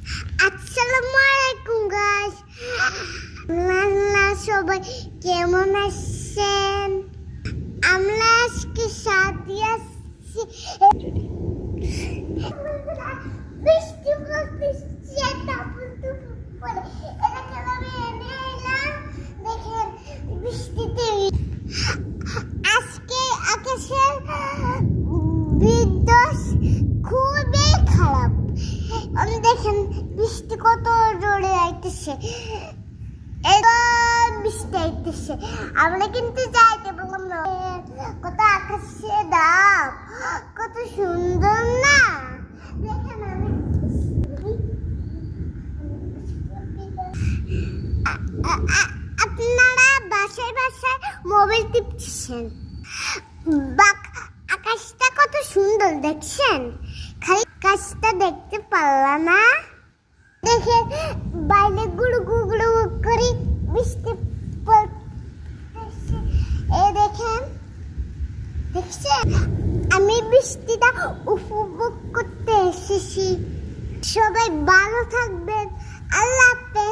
আসসালামু আলাইকুম গাইস। সবাই কেমন আছেন? আমরা আজকে সাথে আসছি বৃষ্টি পড়তেছে, তারপর পরে এটা খেলাবে এনে এলাম। দেখেন বৃষ্টিতে আজকে আকাশের বিদ্যুৎ খুবই খারাপ। দেখেন বৃষ্টি কত জোরে আইতেছে, বৃষ্টি আইতেছে। আমরা কিন্তু যাইতে পারলাম না। কত আকাশে দাম, কত সুন্দর না? দেখেন আমি আপনারা বাসায় বাসায় মোবাইল টিপছেন, আকাশটা কত সুন্দর দেখছেন? খালি আকাশটা দেখতে পারলাম না। দেখেন বাইরে গুড়ু গুড়ু করে বৃষ্টি পড়তেছে। দেখেন দেখছেন, আমি বৃষ্টিটা উপভোগ করতে এসেছি। সবাই ভালো থাকবেন। আল্লাহ হাফেজ।